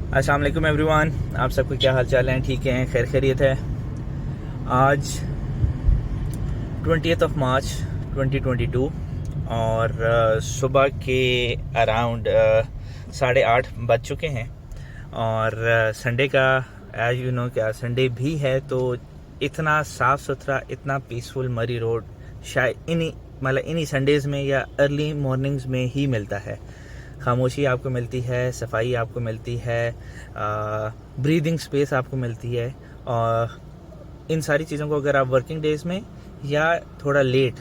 अस्सलाम वालेकुम एवरीवन, आप सबको क्या हाल चाल हैं? ठीक हैं, खैर खैरियत है। आज 20th ऑफ मार्च 2022 और सुबह के अराउंड 8:30 बज चुके हैं और संडे का एज यू नो क्या संडे भी है, तो इतना साफ़ सुथरा, इतना पीसफुल मरी रोड शायद इन्हीं संडेज़ में या अर्ली मॉर्निंग्स में ही मिलता है। खामोशी आपको मिलती है, सफाई आपको मिलती है, ब्रीदिंग स्पेस आपको मिलती है। और इन सारी चीज़ों को अगर आप वर्किंग डेज़ में या थोड़ा लेट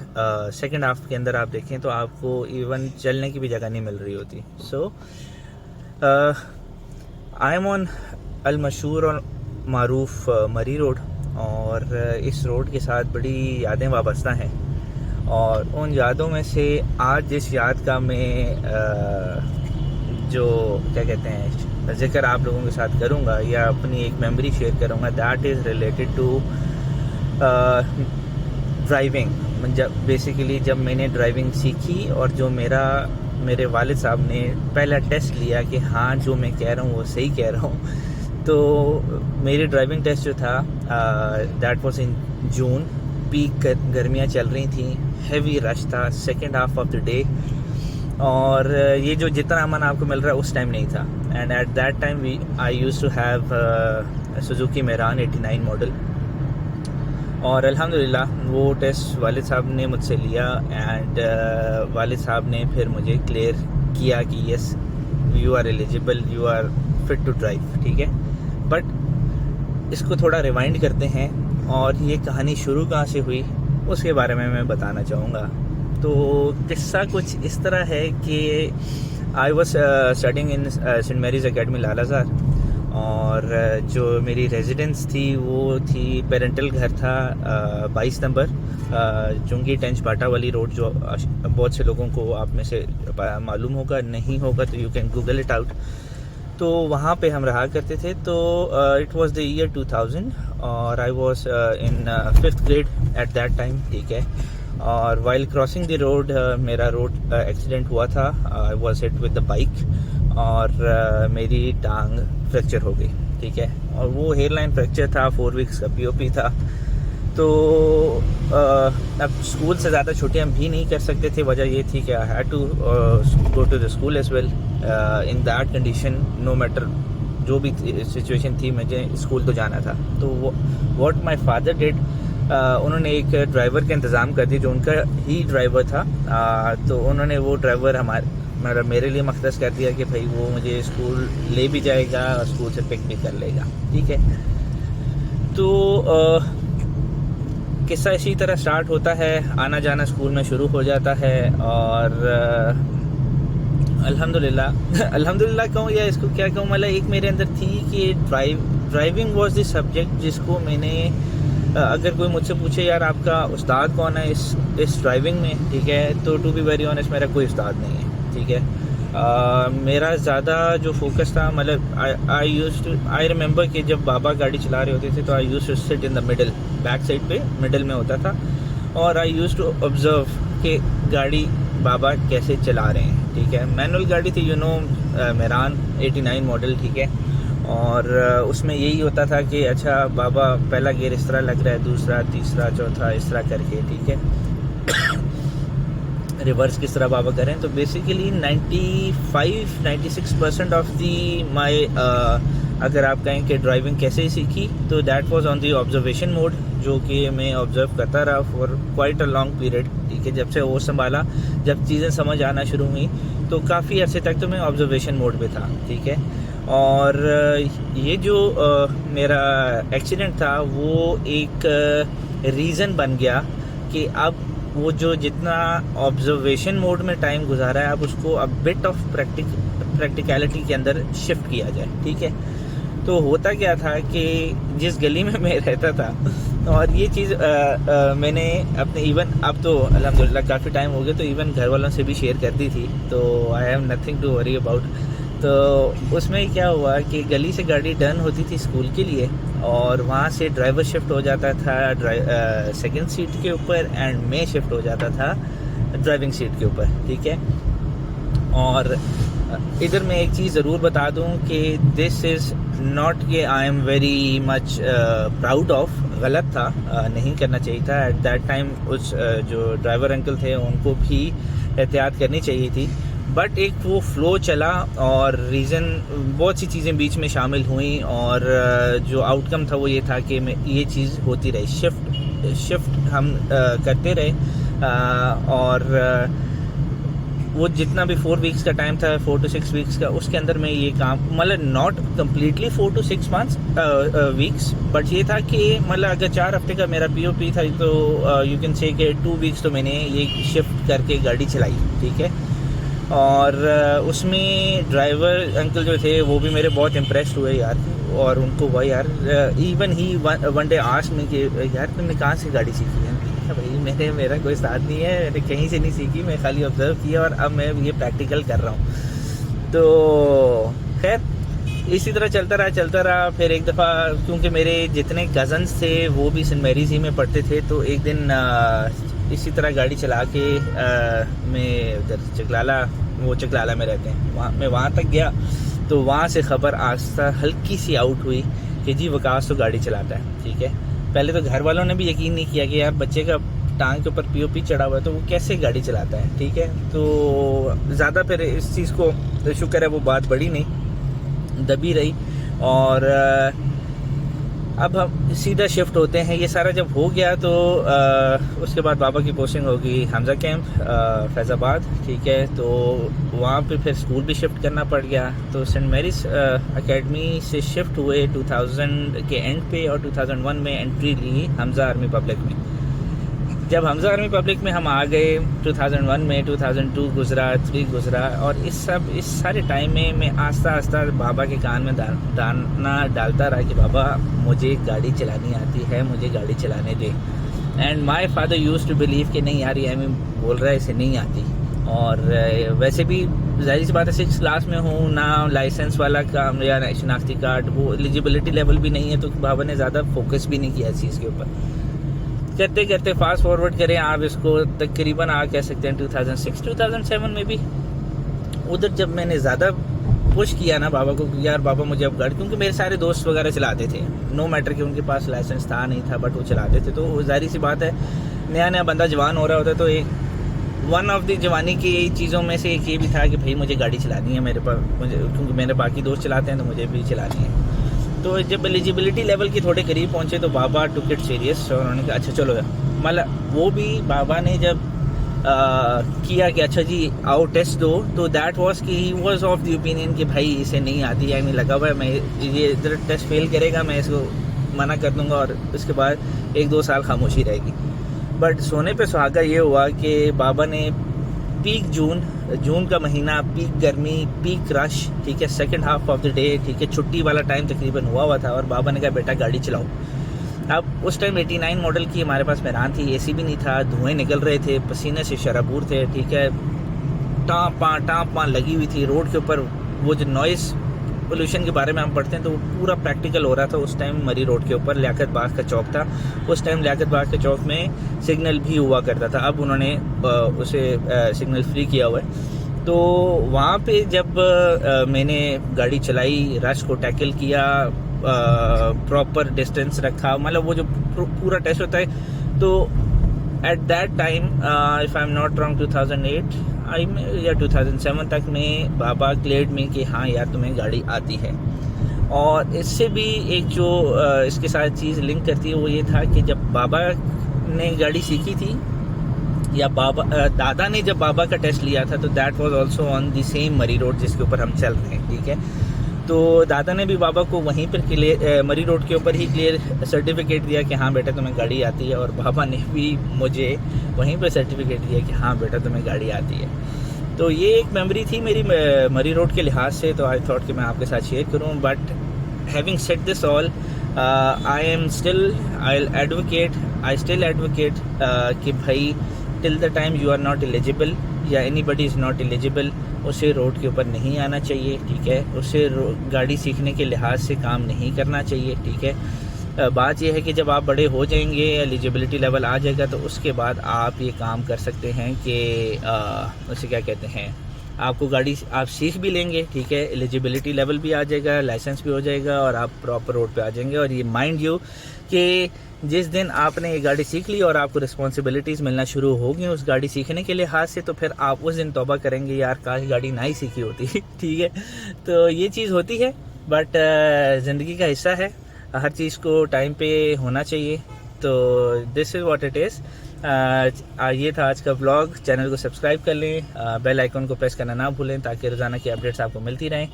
सेकंड हाफ के अंदर आप देखें तो आपको इवन चलने की भी जगह नहीं मिल रही होती। सो आई एम ऑन अल मशहूर और मारूफ मरी रोड और इस रोड के साथ बड़ी यादें वाबस्ता हैं और उन यादों में से आज जिस याद का मैं जो क्या कहते हैं जिक्र आप लोगों के साथ करूंगा या अपनी एक मेमोरी शेयर करूंगा, that is related to driving. Basically जब मैंने ड्राइविंग सीखी और जो मेरे वालिद साहब ने पहला टेस्ट लिया कि हाँ जो मैं कह रहा हूँ वो सही कह रहा हूँ, तो मेरी ड्राइविंग टेस्ट जो था that was in June. Peak गर्मियाँ चल रही थी, हैवी रश था, second half of the day और ये जो जितना अमन आपको मिल रहा है उस टाइम नहीं था। And at that time I used to have Suzuki Mehran 89 model और अल्हम्दुलिल्लाह वो टेस्ट वालिद साहब ने मुझसे लिया एंड वालिद साहब ने फिर मुझे क्लियर किया कि yes you are eligible, you are fit to drive. ठीक है, बट इसको थोड़ा रिवाइंड करते हैं और ये कहानी शुरू कहाँ से हुई उसके बारे में मैं बताना चाहूँगा। तो किस्सा कुछ इस तरह है कि I was studying in Saint Mary's Academy Lalazar और जो मेरी रेजिडेंस थी वो थी पेरेंटल घर था 22 नंबर चुंगी टेंच बाटा वाली रोड, जो बहुत से लोगों को आप में से मालूम होगा, नहीं होगा तो you can Google it out. तो वहाँ पे हम रहा करते थे। तो इट वाज द ईयर 2000 और I was in 5th grade eight that time. ठीक है, और वाइल क्रॉसिंग द रोड मेरा रोड एक्सीडेंट हुआ था। I was hit with the bike और मेरी टांग फ्रैक्चर हो गई। ठीक है, और वो हेयरलाइन फ्रैक्चर था, 4 वीक्स का पीओपी था। तो अब स्कूल से ज़्यादा छुट्टियाँ भी नहीं कर सकते थे। वजह ये थी कि I had to go to the school as well in that condition. No matter जो भी सिचुएशन थी, मुझे स्कूल तो जाना था। तो व्हाट माय फादर डिड, उन्होंने एक ड्राइवर का इंतज़ाम कर दिया जो उनका ही ड्राइवर था। तो उन्होंने वो ड्राइवर मेरे लिए मख्तस कर दिया कि भाई वो मुझे स्कूल ले भी जाएगा और स्कूल से पिक भी कर लेगा। ठीक है, तो किस्सा इसी तरह स्टार्ट होता है, आना जाना स्कूल में शुरू हो जाता है और अल्हम्दुलिल्लाह कहूँ या इसको क्या कहूँ, मतलब एक मेरे अंदर थी कि ड्राइविंग वाज द सब्जेक्ट जिसको मैंने अगर कोई मुझसे पूछे यार आपका उस्ताद कौन है इस ड्राइविंग में, ठीक है, तो टू बी वेरी ऑनेस्ट मेरा कोई उस्ताद नहीं है। ठीक है, मेरा ज़्यादा जो फोकस था, मतलब आई रिमेंबर कि जब बाबा गाड़ी चला रहे होते थे तो I used to sit in the middle, back side पे मिडल में होता था और आई यूज्ड टू ऑब्जर्व कि गाड़ी बाबा कैसे चला रहे हैं। ठीक है, मैनुअल गाड़ी थी, यू नो, मेरान 89 मॉडल। ठीक है, और उसमें यही होता था कि अच्छा बाबा पहला गियर इस तरह लग रहा है, दूसरा, तीसरा, चौथा इस तरह करके। ठीक है, रिवर्स किस तरह बाबा करें। तो बेसिकली 95-96% ऑफ दी माई अगर आप कहें कि ड्राइविंग कैसे सीखी तो that was on the observation mode, जो कि मैं ऑब्जर्व करता रहा for quite a long period. ठीक है, जब से वो संभाला, जब चीज़ें समझ आना शुरू हुई तो काफ़ी अरसे तक तो मैं ऑब्जर्वेशन मोड पे था। ठीक है, और ये जो मेरा एक्सीडेंट था वो एक रीज़न बन गया कि अब वो जो जितना ऑब्जर्वेशन मोड में टाइम गुजारा है, अब उसको अब बिट ऑफ प्रैक्टिकलिटी के अंदर शिफ्ट किया जाए। ठीक है, तो होता क्या था कि जिस गली में मैं रहता था और ये चीज़ मैंने अपने इवन अब तो अल्हम्दुलिल्लाह काफ़ी टाइम हो गया तो इवन घर वालों से भी शेयर कर दी थी, तो I have nothing to worry about. तो उसमें क्या हुआ कि गली से गाड़ी टर्न होती थी स्कूल के लिए और वहाँ से ड्राइवर शिफ्ट हो जाता था सेकंड सीट के ऊपर एंड मैं शिफ्ट हो जाता था ड्राइविंग सीट के ऊपर। ठीक है, और इधर मैं एक चीज़ ज़रूर बता दूं कि दिस इज़ नॉट कि I am very much proud of, गलत था, नहीं करना चाहिए था एट दैट टाइम। उस जो ड्राइवर अंकल थे उनको भी एहतियात करनी चाहिए थी, बट एक वो फ्लो चला और रीज़न बहुत सी चीज़ें बीच में शामिल हुई और जो आउटकम था वो ये था कि ये चीज़ होती रही, शिफ्ट हम करते रहे और वो जितना भी 4 वीक्स का टाइम था, 4 to 6 वीक्स का, उसके अंदर में ये काम मतलब not completely 4 to 6 weeks, but ये था कि मतलब अगर 4 हफ्ते का मेरा POP था तो यू कैन से कि 2 वीक्स तो मैंने ये शिफ्ट करके गाड़ी चलाई, ठीक है। और उसमें ड्राइवर अंकल जो थे वो भी मेरे बहुत इम्प्रेस्ड हुए यार, और उनको वही यार even he one day asked me कि यार तुमने कहाँ से गाड़ी सीखी है। भाई मेरा कोई साथ नहीं है, मैंने कहीं से नहीं सीखी, मैं खाली ऑब्जर्व किया और अब मैं ये प्रैक्टिकल कर रहा हूँ। तो खैर इसी तरह चलता रहा। फिर एक दफ़ा क्योंकि मेरे जितने कज़न्स थे वो भी सेंट मैरीज ही में पढ़ते थे, तो एक दिन इसी तरह गाड़ी चला के मैं उधर चकलाला में रहते हैं, मैं वहाँ तक गया तो वहाँ से ख़बर आस्ता हल्की सी आउट हुई कि जी वकास तो गाड़ी चलाता है, ठीक है। पहले तो घर वालों ने भी यकीन नहीं किया कि यार बच्चे का टांग के ऊपर POP चढ़ा हुआ है तो वो कैसे गाड़ी चलाता है, ठीक है। तो ज़्यादा फिर इस चीज़ को शुक्र है वो बात बड़ी नहीं, दबी रही और अब हम सीधा शिफ्ट होते हैं। ये सारा जब हो गया तो उसके बाद बाबा की पोस्टिंग होगी हमजा कैंप फैज़ाबाद, ठीक है। तो वहाँ पे फिर स्कूल भी शिफ्ट करना पड़ गया। तो सेंट मैरीज एकेडमी से शिफ्ट हुए 2000 के एंड पे और 2001 में एंट्री ली हमजा आर्मी पब्लिक में। जब हमजा आर्मी पब्लिक में हम आ गए 2001 में, 2002 गुजरा, 3 गुजरा और इस सारे टाइम में मैं आस्ता बाबा के कान में दाना डालता रहा कि बाबा मुझे गाड़ी चलानी आती है, मुझे गाड़ी चलाने दे। And my father used to believe कि नहीं यार ये हमें बोल रहा है इसे नहीं आती। और वैसे भी जाहिर सी बात है 6th क्लास में हूँ ना, लाइसेंस वाला काम या शनाख्ती कार्ड, वो एलिजिबिलिटी लेवल भी नहीं है, तो बाबा ने ज़्यादा फोकस भी नहीं किया इस चीज़ के ऊपर। करते फास्ट फॉरवर्ड करें आप इसको, तकरीबन आप कह सकते हैं 2006-2007 में भी उधर जब मैंने ज़्यादा पुश किया ना बाबा को, यार बाबा मुझे अब गाड़ी, क्योंकि मेरे सारे दोस्त वगैरह चलाते थे, नो मैटर कि उनके पास लाइसेंस था नहीं था, बट वो चलाते थे। तो जाहिर सी बात है नया बंदा जवान हो रहा होता है, तो एक वन ऑफ द जवानी की चीज़ों में से एक ये भी था कि भाई मुझे गाड़ी चलानी है, मेरे पास मुझे, क्योंकि मेरे बाकी दोस्त चलाते हैं तो मुझे भी चलानी है। तो जब एलिजिबिलिटी लेवल के थोड़े करीब पहुंचे तो बाबा टुक इट सीरियस और उन्होंने कहा अच्छा चलो यार, मतलब वो भी बाबा ने जब किया कि अच्छा जी आओ टेस्ट दो, तो दैट वाज कि he was of the opinion कि भाई इसे नहीं आती है, मैं लगा हुआ है, मैं ये इधर टेस्ट फेल करेगा मैं इसको मना कर दूंगा और उसके बाद 1-2 साल खामोशी रहेगी। बट सोने पे सुहागा ये हुआ कि बाबा ने पीक जून का महीना, पीक गर्मी, पीक रश, ठीक है, second half of the day, ठीक है, छुट्टी वाला टाइम तकरीबन हुआ था और बाबा ने कहा बेटा गाड़ी चलाओ। अब उस टाइम 89 मॉडल की हमारे पास मैरान थी, AC भी नहीं था, धुएं निकल रहे थे, पसीने से शराबूर थे, ठीक है, टाँप लगी हुई थी रोड के ऊपर। वो जो नॉइस पोल्यूशन के बारे में हम पढ़ते हैं तो वो पूरा प्रैक्टिकल हो रहा था। उस टाइम मरी रोड के ऊपर लियाकत बाग का चौक था, उस टाइम लियाकत बाग के चौक में सिग्नल भी हुआ करता था, अब उन्होंने उसे सिग्नल फ्री किया हुआ है। तो वहाँ पे जब मैंने गाड़ी चलाई, रश को टैकल किया, प्रॉपर डिस्टेंस रखा, मतलब वो जो पूरा टेस्ट होता है, तो eight that time if I am not wrong 2008 या 2007 तक में बाबा क्लियर्ड में कि हाँ यार तुम्हें गाड़ी आती है। और इससे भी एक जो इसके साथ चीज़ लिंक करती है वो ये था कि जब बाबा ने गाड़ी सीखी थी या दादा ने जब बाबा का टेस्ट लिया था तो that was also on the same मरी रोड जिसके ऊपर हम चल रहे हैं, ठीक है। तो दादा ने भी बाबा को वहीं पर क्लियर मरी रोड के ऊपर ही क्लियर सर्टिफिकेट दिया कि हाँ बेटा तुम्हें गाड़ी आती है, और बाबा ने भी मुझे वहीं पर सर्टिफिकेट दिया कि हाँ बेटा तुम्हें गाड़ी आती है। तो ये एक मेमोरी थी मेरी मरी रोड के लिहाज से, तो आई थॉट कि मैं आपके साथ शेयर करूँ। But having said this all, I still advocate कि भाई till the time you are not eligible या एनीबडी इज़ नॉट एलिजिबल, उसे रोड के ऊपर नहीं आना चाहिए, ठीक है, उसे गाड़ी सीखने के लिहाज से काम नहीं करना चाहिए, ठीक है। बात यह है कि जब आप बड़े हो जाएंगे, एलिजिबिलिटी लेवल आ जाएगा, तो उसके बाद आप ये काम कर सकते हैं कि उसे क्या कहते हैं, आपको गाड़ी आप सीख भी लेंगे, ठीक है, एलिजिबिलिटी लेवल भी आ जाएगा, लाइसेंस भी हो जाएगा और आप प्रॉपर रोड पे आ जाएंगे। और ये माइंड यू कि जिस दिन आपने ये गाड़ी सीख ली और आपको रिस्पॉन्सिबिलिटीज़ मिलना शुरू होगी उस गाड़ी सीखने के लिहाज से, तो फिर आप उस दिन तौबा करेंगे यार काश गाड़ी ना ही सीखी होती ठीक है। तो ये चीज़ होती है, बट ज़िंदगी का हिस्सा है, हर चीज़ को टाइम पे होना चाहिए। तो this is what it is. ये था आज का व्लॉग। चैनल को सब्सक्राइब कर लें, बेल आइकन को प्रेस करना ना भूलें ताकि रोज़ाना की अपडेट्स आपको मिलती रहें।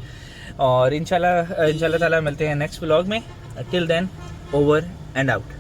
और इंशाल्लाह ताला मिलते हैं नेक्स्ट व्लॉग में। Till then, over and out.